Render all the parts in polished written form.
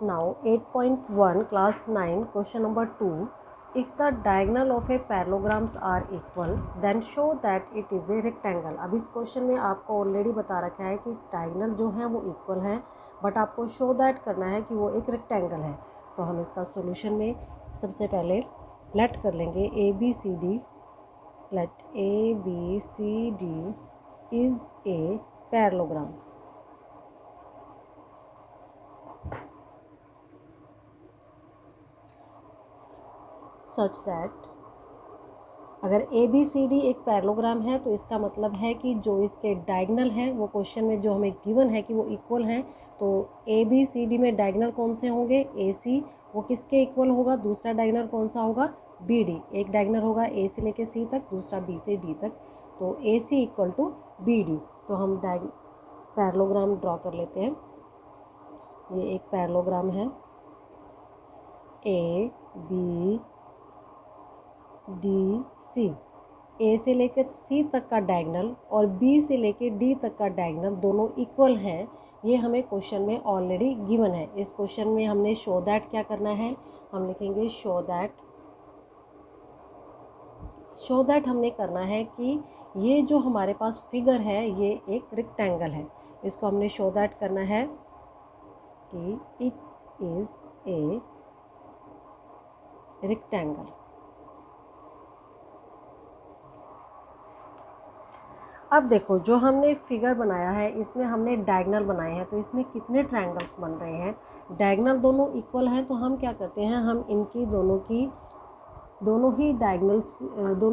Now 8.1 class 9 question number 2. If the diagonal of a parallelograms are equal then show that it is a rectangle. अब इस question में आपको already बता रखा है कि डायगोनल जो है वो इक्वल है, बट आपको शो दैट करना है कि वो एक रेक्टेंगल है। तो हम इसका सॉल्यूशन में सबसे पहले लेट कर लेंगे A B C D. Let A B C D is a parallelogram such that, अगर ए बी सी डी एक पैरेललोग्राम है तो इसका मतलब है कि जो इसके डायगोनल हैं वो क्वेश्चन में जो हमें गिवन है कि वो इक्वल हैं। तो ए बी सी डी में डायगोनल कौन से होंगे? ए सी, वो किसके इक्वल होगा? दूसरा डायगोनल कौन सा होगा? B D. एक डायगोनल होगा ए से लेके सी तक, दूसरा बी से डी तक। तो ए C equal to B D. तो हम पैरेललोग्राम ड्रॉ कर लेते हैं। ये एक पैरेललोग्राम है, ए बी डी सी। ए से लेकर सी तक का डायगोनल और बी से लेकर डी तक का डायगोनल दोनों इक्वल हैं, ये हमें क्वेश्चन में ऑलरेडी गिवन है। इस क्वेश्चन में हमने शो दैट क्या करना है? हम लिखेंगे शो दैट हमने करना है कि ये जो हमारे पास फिगर है ये एक रेक्टेंगल है। इसको हमने शो दैट करना है कि इट इज़ ए रेक्टेंगल। अब देखो, जो हमने फिगर बनाया है इसमें हमने डायगोनल बनाए हैं, तो इसमें कितने ट्रायंगल्स बन रहे हैं? डायगोनल दोनों इक्वल हैं, तो हम क्या करते हैं, हम इनकी दोनों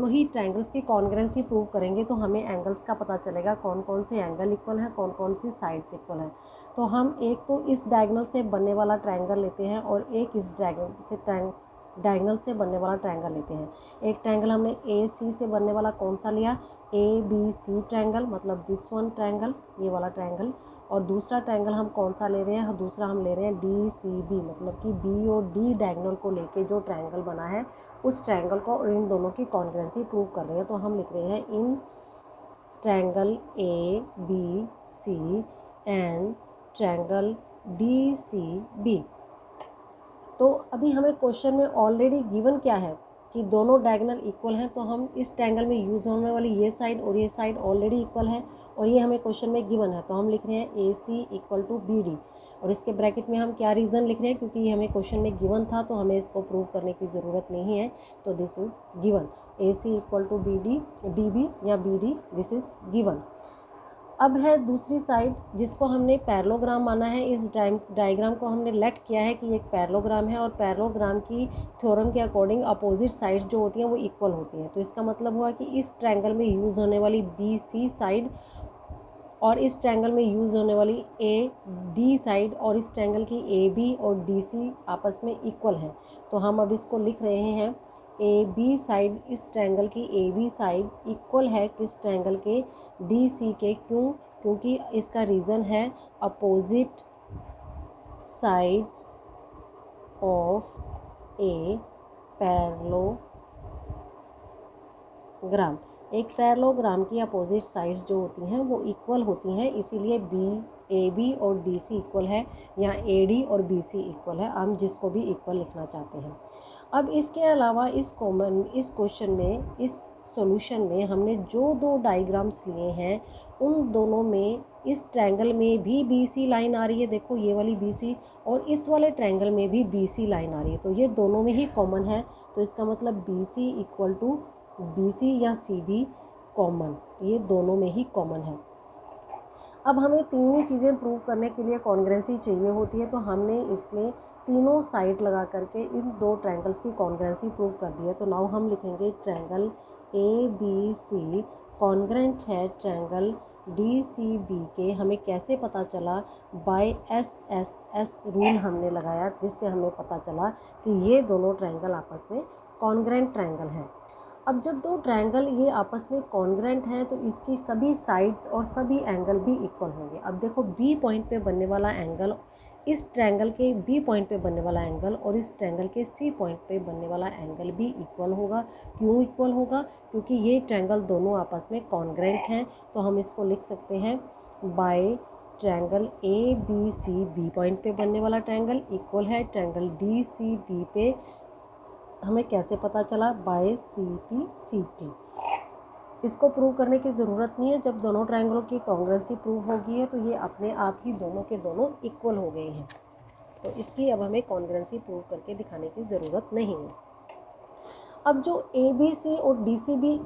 ही ट्रायंगल्स की कॉन्ग्रुएंसी प्रूव करेंगे। तो हमें एंगल्स का पता चलेगा कौन कौन से एंगल इक्वल हैं, कौन कौन सी साइड्स इक्वल हैं। तो हम एक तो इस डायगोनल से बनने वाला ट्रायंगल लेते हैं और एक इस डायगोनल से बनने वाला ट्रायंगल लेते हैं। एक ट्रायंगल हमने ए सी से बनने वाला कौन सा लिया? ए बी सी ट्रायंगल, मतलब दिस वन ट्रायंगल, ये वाला ट्रायंगल। और दूसरा ट्रायंगल हम कौन सा ले रहे हैं? दूसरा हम ले रहे हैं डी सी बी, मतलब कि बी और डी डायगोनल को लेके जो ट्रायंगल बना है उस ट्रायंगल को और इन दोनों की कॉन्ग्रुएंसी प्रूव कर रहे हैं। तो हम लिख रहे हैं in triangle A B C and triangle D C B. तो अभी हमें क्वेश्चन में ऑलरेडी गिवन क्या है कि दोनों डायगोनल इक्वल हैं, तो हम इस ट्रायंगल में यूज़ होने वाली ये साइड और ये साइड ऑलरेडी इक्वल है और ये हमें क्वेश्चन में गिवन है। तो हम लिख रहे हैं ए C equal to B D. और इसके ब्रैकेट में हम क्या रीज़न लिख रहे हैं? क्योंकि ये हमें क्वेश्चन में गिवन था तो हमें इसको प्रूव करने की ज़रूरत नहीं है। तो this is given, A C equal to B D, D B या B D, this is given. अब है दूसरी साइड जिसको हमने पैरेललोग्राम माना है। इस डायग्राम को हमने लेट किया है कि ये एक पैरेललोग्राम है और पैरेललोग्राम की थ्योरम के अकॉर्डिंग अपोजिट साइड्स जो होती हैं वो इक्वल होती हैं। तो इसका मतलब हुआ कि इस ट्रायंगल में यूज़ होने वाली बी सी साइड और इस ट्रायंगल में यूज़ होने वाली ए डी साइड और इस ट्रायंगल की ए बी और डी सी आपस में इक्वल हैं। तो हम अब इसको लिख रहे हैं ए बी साइड, इस ट्रायंगल की ए बी साइड इक्वल है किस ट्रायंगल के? डी सी के। क्यों? क्योंकि इसका रीज़न है opposite sides of a parallelogram. एक पैरेललोग्राम की अपोजिट साइड्स जो होती हैं वो इक्वल होती हैं, इसीलिए ए बी और डी सी इक्वल है या ए डी और बी सी इक्वल है, हम जिसको भी इक्वल लिखना चाहते हैं। अब इसके अलावा इस क्वेश्चन में, इस सॉल्यूशन में हमने जो दो डायग्राम्स लिए हैं उन दोनों में इस ट्रायंगल में भी बी सी लाइन आ रही है, देखो ये वाली बी सी, और इस वाले ट्रायंगल में भी बी सी लाइन आ रही है। तो ये दोनों में ही कॉमन है, तो इसका मतलब B C equal to B C या सी बी कॉमन, ये दोनों में ही कॉमन है। अब हमें तीन ही चीज़ें प्रूव करने के लिए कॉन्ग्रुएंसी चाहिए होती है, तो हमने इसमें तीनों साइड लगा करके इन दो ट्रायंगल्स की कॉन्ग्रुएंसी प्रूव कर दी है। तो नाउ हम लिखेंगे triangle A B C congruent है ट्रायंगल डी सी बी के। हमें कैसे पता चला? By S S S rule हमने लगाया, जिससे हमें पता चला कि ये दोनों ट्रायंगल आपस में कॉन्ग्रुएंट ट्रायंगल हैं। अब जब दो ट्रायंगल ये आपस में कॉन्ग्रुएंट हैं तो इसकी सभी साइड्स और सभी एंगल भी इक्वल होंगे। अब देखो, बी पॉइंट पे बनने वाला एंगल, इस ट्रायंगल के बी पॉइंट पे बनने वाला एंगल और इस ट्रायंगल के सी पॉइंट पे बनने वाला एंगल भी इक्वल होगा। क्यों इक्वल होगा? क्योंकि ये ट्रायंगल दोनों आपस में कॉन्ग्रुएंट हैं। तो हम इसको लिख सकते हैं by triangle A B C B point पे बनने वाला ट्रायंगल इक्वल है ट्रायंगल डी सी बी पे। हमें कैसे पता चला? By C P C T. इसको प्रूव करने की ज़रूरत नहीं है। जब दोनों ट्रायंगलों की कॉन्ग्रुएंसी प्रूव होगी है तो ये अपने आप ही दोनों के दोनों इक्वल हो गए हैं, तो इसकी अब हमें कॉन्ग्रुएंसी प्रूव करके दिखाने की ज़रूरत नहीं है। अब जो ए बी सी और डी सी बी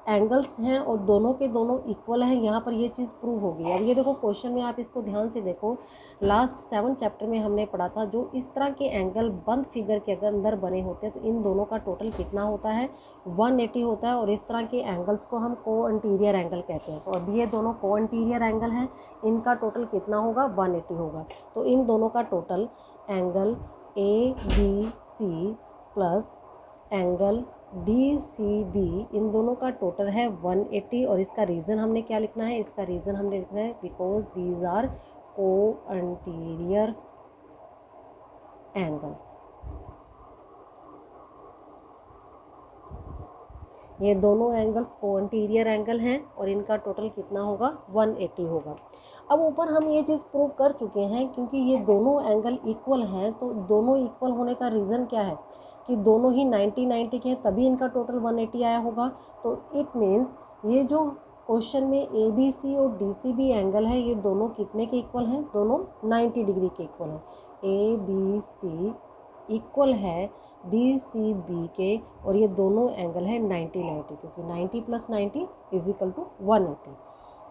एंगल्स हैं और दोनों के दोनों इक्वल हैं, यहाँ पर ये चीज़ प्रूव होगी। अब ये देखो क्वेश्चन में, आप इसको ध्यान से देखो, लास्ट 7 चैप्टर में हमने पढ़ा था जो इस तरह के एंगल बंद फिगर के अंदर बने होते हैं तो इन दोनों का टोटल कितना होता है? 180 होता है। और इस तरह के एंगल्स को हम को एंटीरियर एंगल कहते हैं। तो अब ये दोनों को एंटीरियर एंगल हैं, इनका टोटल कितना होगा? 180 होगा। तो इन दोनों का total angle A B C plus angle D C B, इन दोनों का टोटल है 180। और इसका रीज़न हमने क्या लिखना है? इसका रीज़न हमने लिखना है बिकॉज दीज आर को एंटीरियर एंगल्स। ये दोनों एंगल्स को एंटीरियर एंगल हैं और इनका टोटल कितना होगा? 180 होगा। अब ऊपर हम ये चीज़ प्रूव कर चुके हैं, क्योंकि ये दोनों एंगल इक्वल हैं तो दोनों इक्वल होने का रीज़न क्या है कि दोनों ही 90-90 के हैं, तभी इनका टोटल 180 आया होगा। तो इट मीन्स ये जो क्वेश्चन में ए बी सी और डी सी बी एंगल है ये दोनों कितने के इक्वल हैं? दोनों 90 डिग्री के इक्वल हैं। ए बी सी इक्वल है डी सी बी के, और ये दोनों एंगल है 90-90, क्योंकि 90 + 90 = 180।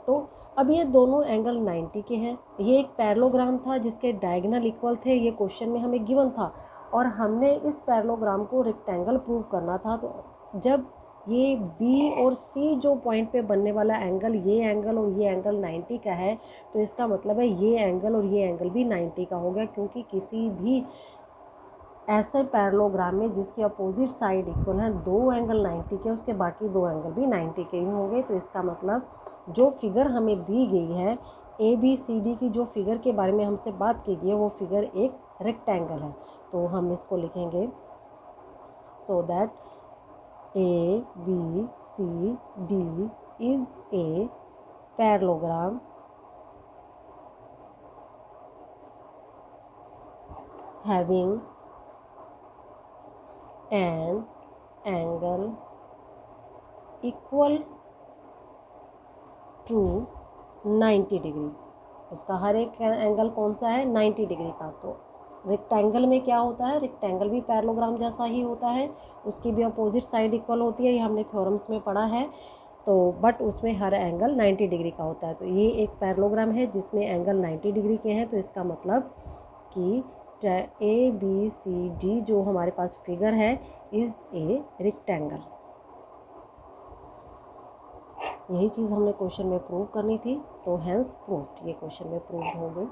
तो अब ये दोनों एंगल 90 के हैं। ये एक पैरेललोग्राम था जिसके डायगोनल इक्वल थे, ये क्वेश्चन में हमें गिवन था और हमने इस पैरेललोग्राम को रेक्टेंगल प्रूव करना था। तो जब ये बी और सी जो पॉइंट पे बनने वाला एंगल, ये एंगल और ये एंगल 90 का है, तो इसका मतलब है ये एंगल और ये एंगल भी 90 का हो गया, क्योंकि किसी भी ऐसे पैरेललोग्राम में जिसके अपोजिट साइड इक्वल हैं, दो एंगल 90 के, उसके बाकी दो एंगल भी 90 के ही होंगे। तो इसका मतलब जो फिगर हमें दी गई है ए बी सी डी की, जो फिगर के बारे में हमसे बात की गई है, वो फिगर एक रेक्टेंगल है। तो हम इसको लिखेंगे so that A B C D is a parallelogram having an angle equal to 90 degree. उसका हर एक एंगल कौन सा है? 90 डिग्री का। तो रेक्टेंगल में क्या होता है? रेक्टेंगल भी पैरेललोग्राम जैसा ही होता है, उसकी भी अपोजिट साइड इक्वल होती है, ये हमने थ्योरम्स में पढ़ा है। तो बट उसमें हर एंगल 90 डिग्री का होता है। तो ये एक पैरेललोग्राम है जिसमें एंगल 90 डिग्री के हैं। तो इसका मतलब कि ए बी सी डी जो हमारे पास फिगर है इज़ ए रेक्टेंगल। यही चीज़ हमने क्वेश्चन में प्रूव करनी थी, तो हैंस प्रूव्ड, ये क्वेश्चन में प्रूव हो गई।